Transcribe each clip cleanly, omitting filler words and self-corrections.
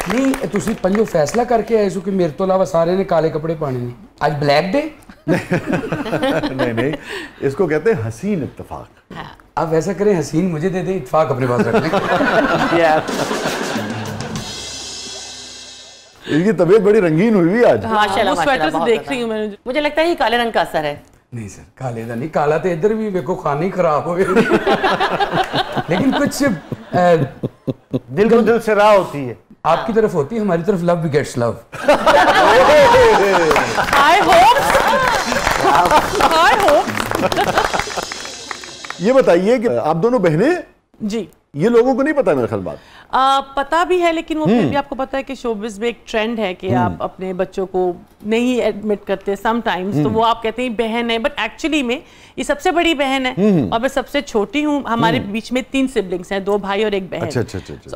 नहीं तुसी पंजो फैसला करके आए सो कि मेरे तो अलावा सारे ने काले कपड़े पाने ने आज ब्लैक डे। नहीं नहीं, इसको कहते हैं हसीन इत्तेफाक। आप ऐसा करें हसीन मुझे दे दे, इत्तेफाक अपने पास रख लें। इनकी तबीयत बड़ी रंगीन हुई है आज। माशाल्लाह स्वेटर से देख रही हूँ मैं, मुझे लगता है ये काले रंग का असर है। नहीं सर काले का नहीं, काला तो इधर भी मेरे को खाना ही खराब हो गया। लेकिन कुछ दिल को दिल से राह होती है, आपकी तरफ होती है, हमारी तरफ love begets love. I hope। ये बताइए कि आप दोनों बहनें जी, ये लोगों को नहीं पता मेरे ख्याल बात। पता भी है, लेकिन वो फिर भी आपको पता है कि शोबिज़ में एक ट्रेंड है कि आप अपने बच्चों को नहीं एडमिट करते समटाइम्स, तो वो आप कहते हैं बहन है, बट एक्चुअली में ये सबसे बड़ी बहन है और मैं सबसे छोटी हूँ। हमारे बीच में 3 सिबलिंग्स हैं, 2 भाई और 1 बहन। अच्छा।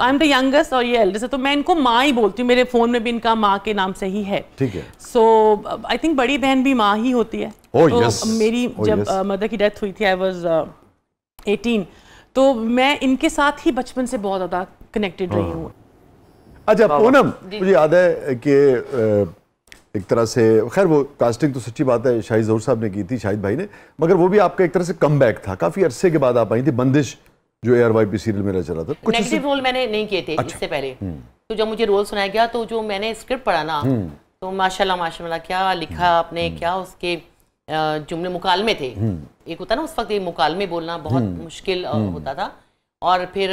आई एम द यंगेस्ट और ये एल्डेस्ट है, तो मैं इनको माँ ही बोलती हूँ। मेरे फोन में भी इनका माँ के नाम से ही है। ठीक है। सो आई थिंक बड़ी बहन भी माँ ही होती है। तो मेरी जब मदर की डेथ हुई थी, आई वाज 18, तो मैं इनके साथ ही बचपन से बहुत ज़्यादा कनेक्टेड रही हूँ। अच्छा पूनम, मुझे याद है कि एक तरह से, खैर वो कास्टिंग तो सच्ची बात है शाहिद ज़हूर साहब ने की थी, शाहिद भाई ने, मगर वो भी आपका एक तरह से कमबैक था। काफ़ी अरसे के बाद आप आई थी, बंदिश जो ARYP सीरियल मेरा चला था। कुछ नेगेटिव रोल मैंने नहीं किए थे इससे पहले। तो जब मुझे रोल सुनाया गया तो जो मैंने स्क्रिप्ट पढ़ा ना, तो माशाल्लाह क्या लिखा आपने, क्या उसके जुमले मुकालमे थे। एक होता ना उस वक्त मुकालमे बोलना बहुत मुश्किल होता था, और फिर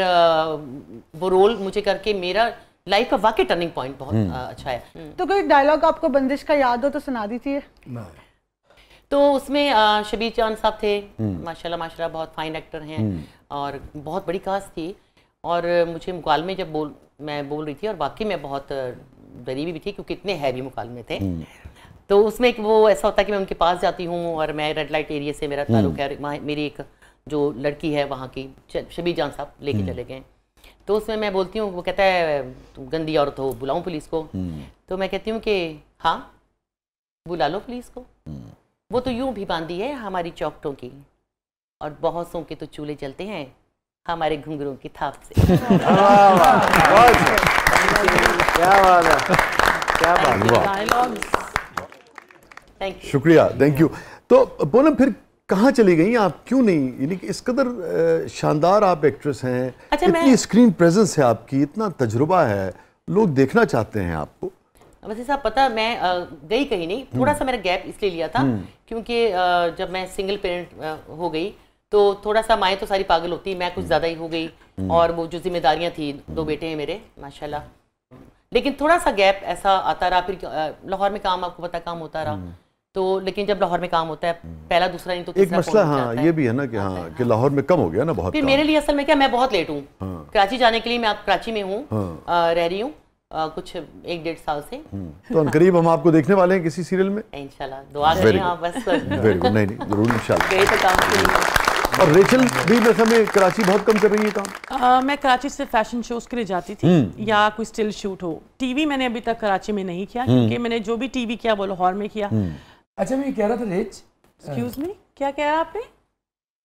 वो रोल मुझे करके मेरा लाइफ का वाकई टर्निंग पॉइंट बहुत अच्छा है। तो कोई डायलॉग आपको बंदिश का याद हो तो सुना दीजिए। तो उसमें शबीर जान साहब थे, माशाल्लाह बहुत फाइन एक्टर हैं और बहुत बड़ी कास्ट थी। और मुझे मुकालमे जब मैं बोल रही थी, और वाकई में बहुत डरी भी थी क्योंकि इतने हैवी मुकालमे थे। तो उसमें एक वो ऐसा होता है कि मैं उनके पास जाती हूँ और मैं रेड लाइट एरिया से मेरा ताल्लुक है, मेरी एक जो लड़की है वहाँ की, शबीर जान साहब लेके चले गए। तो उसमें मैं बोलती हूँ, वो कहता है तुम गंदी औरत हो, बुलाऊं पुलिस को? तो मैं कहती हूँ कि हाँ बुला लो पुलिस को, वो तो यूं भी बांधी है हमारी चौखटों की, और बहुतों के तो चूल्हे जलते हैं हमारे घुंघरों की थाप से। क्या बात है, क्या बात है। शुक्रिया, थैंक यू। तो पूनम फिर कहाँ चली गई आप, क्यों नहीं, यानी कि इस कदर शानदार आप एक्ट्रेस हैं, अच्छा, इतनी स्क्रीन प्रेजेंस है आपकी, इतना तजुर्बा है, लोग देखना चाहते हैं आपको। वैसे साहब पता, मैं गई कहीं नहीं, थोड़ा सा मेरा गैप इसलिए लिया था क्योंकि जब मैं सिंगल पेरेंट हो गई तो थोड़ा सा माएँ तो सारी पागल होती, मैं कुछ ज़्यादा ही हो गई, और वो जो जिम्मेदारियाँ थी, 2 बेटे हैं मेरे माशाल्लाह, लेकिन थोड़ा सा गैप ऐसा आता रहा। फिर लाहौर में काम, आपको पता, काम होता रहा। तो लेकिन जब लाहौर में काम होता है, पहला दूसरा नहीं तो एक मसला ये भी है ना कि कि लाहौर में कम हो गया ना बहुत। फिर मेरे लिए असल में क्या, मैं बहुत लेट हूँ कराची जाने के लिए। मैं आप कराची में हूँ, रह रही हूँ कुछ 1-1.5 साल से। तो करीब हम आपको देखने वाले हैं किसी सीरियल में इंशाल्लाह, दुआ करिए आप बस। वेरी गुड, नहीं जरूर इंशाल्लाह। और रेचल भी मेरे समय कराची बहुत कम कर रही है काम। मैं कराची से फैशन शोज के लिए जाती थी, या कोई स्टिल शूट हो। टीवी मैंने अभी तक कराची में नहीं किया, क्योंकि मैंने जो भी टीवी किया वो लाहौर में किया। अच्छा मैं कह रहा था रेच, एक्सक्यूज मी, क्या कह रहा आपने?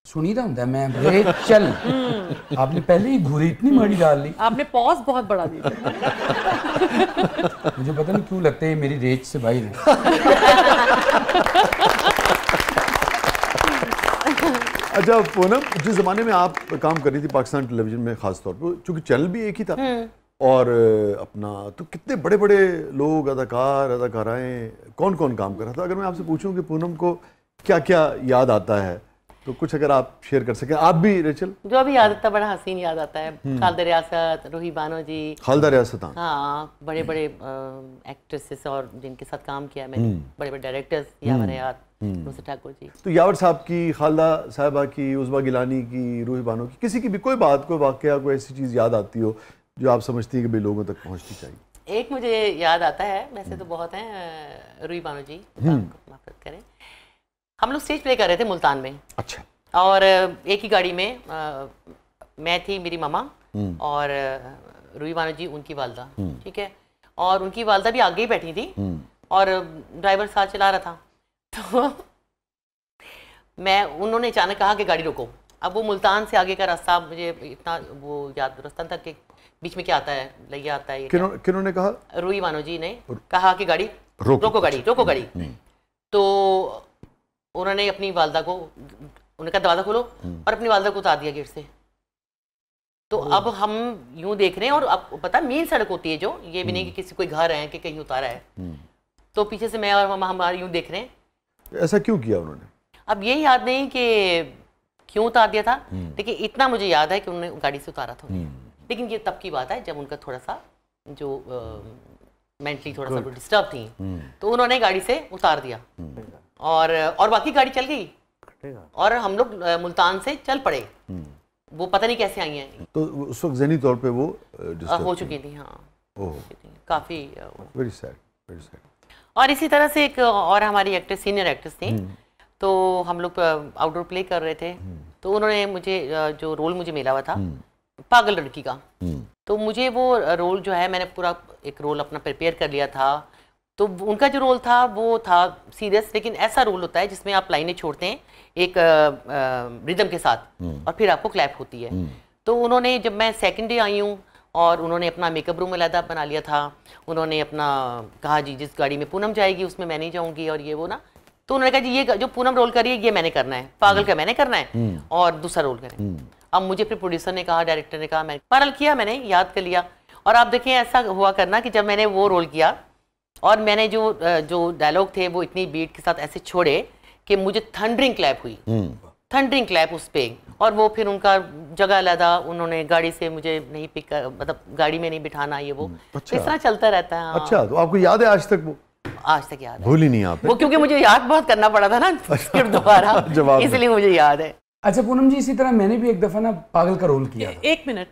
सुनी था ਹੁੰਦਾ मैं रेचल, आपने पहले ही घूरी इतनी माड़ी डाल ली, आपने पॉज बहुत बड़ा दिया। मुझे पता नहीं क्यों लगता है मेरी रेच से भाई है। अच्छा पूनम, जिस जमाने में आप काम कर रही थी पाकिस्तान टेलीविजन में खास तौर पर, चूंकि चैनल भी एक ही था और अपना, तो कितने बड़े बड़े लोग, अदाकार अदाकाराएं, कौन कौन काम कर रहा था? अगर मैं आपसे पूछूं कि पूनम को क्या क्या याद आता है, तो कुछ अगर आप शेयर कर सकें। आप भी रेचल? जो भी याद आता है, बड़ा हसीन याद आता है। खालदा रियासत, रूही बानो जी, खालदा रियासत, हाँ, बड़े बड़े एक्ट्रेसेस और जिनके साथ काम किया मैंने, बड़े बड़े डायरेक्टर्स, यावर हयात, नुसरत ठाकुर जी। तो यावर साहब की, खालदा साहिबा की, उज़मा गिलानी की, रूही बानो की, किसी की भी कोई बात, कोई वाकया, कोई ऐसी चीज़ याद आती हो जो आप समझती हैं कि भाई लोगों तक पहुंचनी चाहिए? एक मुझे याद आता है, वैसे तो बहुत हैं, रूही बानो जी, माफ़ करें, हम लोग स्टेज प्ले कर रहे थे मुल्तान में। अच्छा। और एक ही गाड़ी में मैं थी, मेरी मामा और रूही बानो जी, उनकी वालदा, ठीक है, और उनकी वालदा भी आगे ही बैठी थी और ड्राइवर साथ चला रहा था। तो उन्होंने अचानक कहा कि गाड़ी रोको। अब वो मुल्तान से आगे का रास्ता मुझे इतना वो याद, रास्ता था कि बीच में क्या आता है, लैया आता है, किन्होंने कहा? रूही मानो जी ने कहा कि गाड़ी रोको गाड़ी। तो उन्होंने अपनी वालदा को, उन्होंने कहा दरवाजा खोलो और अपनी वालदा को उतार दिया गेट से। तो अब हम यूं देख रहे हैं और आपको पता मेन सड़क होती है जो, ये भी नहीं कि किसी कोई घर है कि कहीं उतारा है। तो पीछे से मैं और हमारे यूं देख रहे हैं। ऐसा क्यों किया उन्होंने? अब ये याद नहीं कि क्यों उतार दिया था, लेकिन इतना मुझे याद है कि उन्होंने गाड़ी से उतारा था। लेकिन ये तब की बात है जब उनका थोड़ा सा जो मेंटली थोड़ा सा डिस्टर्ब थी, तो उन्होंने गाड़ी से उतार दिया और बाकी गाड़ी चल गई और हम लोग मुल्तान से चल पड़े। वो पता नहीं कैसे आई हैं। तो उस वक्त ज़हनी तौर पे वो हो चुकी थी। हाँ, काफ़ी वेरी सैड। और इसी तरह से एक और हमारी एक्ट्रेस, सीनियर एक्ट्रेस थी, तो हम लोग आउटडोर प्ले कर रहे थे, तो उन्होंने मुझे जो रोल मुझे मिला हुआ था पागल लड़की का, तो मुझे वो रोल जो है, मैंने पूरा एक रोल अपना प्रिपेयर कर लिया था। तो उनका जो रोल था वो था सीरियस, लेकिन ऐसा रोल होता है जिसमें आप लाइनें छोड़ते हैं एक रिदम के साथ और फिर आपको क्लैप होती है। तो उन्होंने, जब मैं सेकंड डे आई हूँ और उन्होंने अपना मेकअप रूम अलग बना लिया था, उन्होंने अपना कहा जी जिस गाड़ी में पूनम जाएगी उसमें मैं नहीं जाऊँगी और ये वो ना, तो उन्होंने कहा जी ये जो पूनम रोल करी है ये मैंने करना है, पागल का मैंने करना है और दूसरा रोल करें। अब मुझे फिर प्रोड्यूसर ने कहा, डायरेक्टर ने कहा, मैं पागल किया, मैंने याद कर लिया। और आप देखें ऐसा हुआ करना कि जब मैंने वो रोल किया और मैंने जो डायलॉग थे वो इतनी बीट के साथ ऐसे छोड़े कि मुझे थंडरिंग क्लैप हुई, थंडरिंग क्लैप उस पे। और वो फिर उनका जगह लगा, उन्होंने गाड़ी से मुझे नहीं पिक कर, मतलब गाड़ी में नहीं बिठाना, ये वो। अच्छा। इस तरह चलता रहता है। हाँ। अच्छा, तो आपको याद है आज तक वो? आज तक याद है, भूल ही नहीं आप? वो क्योंकि मुझे याद बहुत करना पड़ा था ना स्क्रिप्ट दोबारा, इसलिए मुझे याद है। अच्छा पूनम जी, इसी तरह मैंने भी एक दफा ना पागल का रोल किया था। एक मिनट,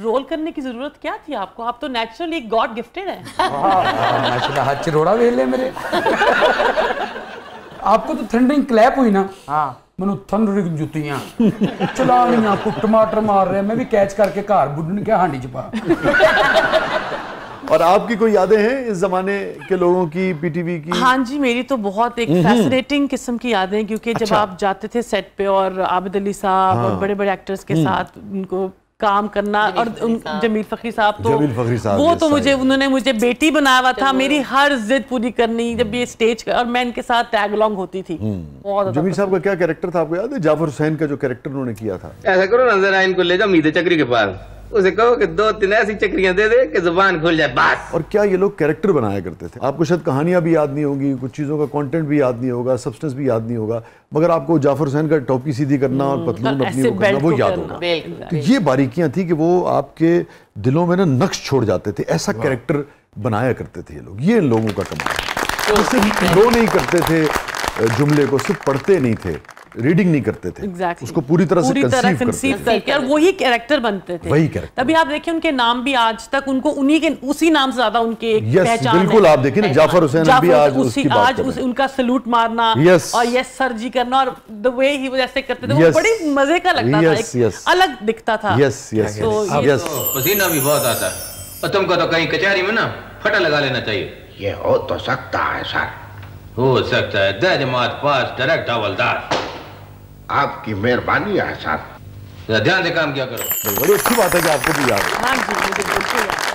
रोल करने की जरूरत क्या थी आपको? आप तो नेचुरली गॉड गिफ्टेड है। माशाल्लाह, हाथ चिरोड़ा वेले मेरे। आपको तो थंडरिंग क्लैप हुई ना? हाँ, मैंने थंडरिंग जुतियां चलानियां, आपको टमाटर मार रहे हैं, मैं भी कैच करके घर बुढ़न के हांडी च पा। और आपकी कोई यादें हैं इस जमाने के लोगों की, पीटीवी की? हाँ जी, मेरी तो बहुत एक फैसिनेटिंग किस्म की यादें, क्योंकि जब अच्छा। आप जाते थे सेट पे और आबिद अली साहब और बड़े बड़े एक्टर्स के साथ उनको काम करना, और जमील फखरी साहब, तो जमील फखरी साहब, वो yes, तो मुझे, उन्होंने मुझे बेटी बनाया हुआ था, मेरी हर जिद पूरी करनी जब ये स्टेज, और मैं इनके साथ टैग अलॉन्ग होती थी। बहुत जमील साहब का क्या कैरेक्टर था आपको याद है? जाफर हुसैन का जो कैरेक्टर उन्होंने किया था। ऐसा करो ना, जरा इनको ले जाओ मीदे चक्री के पास, उसे कहो कि 2-3 ऐसी चक्रियां दे दे कि जुबान खुल जाए बस। और क्या ये लोग कैरेक्टर बनाया करते थे? आपको शायद कहानियां भी याद नहीं होंगी, कुछ चीज़ों का कंटेंट भी याद नहीं होगा, सब्सटेंस भी याद नहीं होगा, मगर आपको जाफर हुसैन का टोपी सीधी करना और पतलून अपनी वो करना वो याद होगा। तो ये बारीकियां थी कि वो आपके दिलों में ना नक्श छोड़ जाते थे। ऐसा कैरेक्टर बनाया करते थे ये लोग। ये इन लोगों का कमाल। सिर्फ फ्लो नहीं करते थे जुमले को, सिर्फ पढ़ते नहीं थे, रीडिंग नहीं करते थे, उसको पूरी तरह से कंसीव करके और वही कैरेक्टर बनते थे। वही कैरेक्टर। तभी आप देखिए उनके नाम भी आज तक उनको उन्हीं के, उसी नाम से ज्यादा उनके पहचान है। बिल्कुल, आप देखिए ना जाफर हुसैन भी आज उसकी बात कर रहे हैं। उनका सैल्यूट मारना और यस सर जी करना, और द वे ही वो ऐसे करते थे, वो बड़ी मजे का लगता था, अलग दिखता था। Yes yes yes. पसीना भी बहुत आता है और तुमको तो कहीं कचहरी में ना फटा लगा लेना चाहिए। ये हो तो सकता है सर। हो सकता है, दे जमात पास डायरेक्ट हवलदार। आपकी मेहरबानी है सर। ध्यान से काम किया करो। बड़ी अच्छी बात है कि आपको भी याद है। हाँ जी, मुझे बिल्कुल याद है।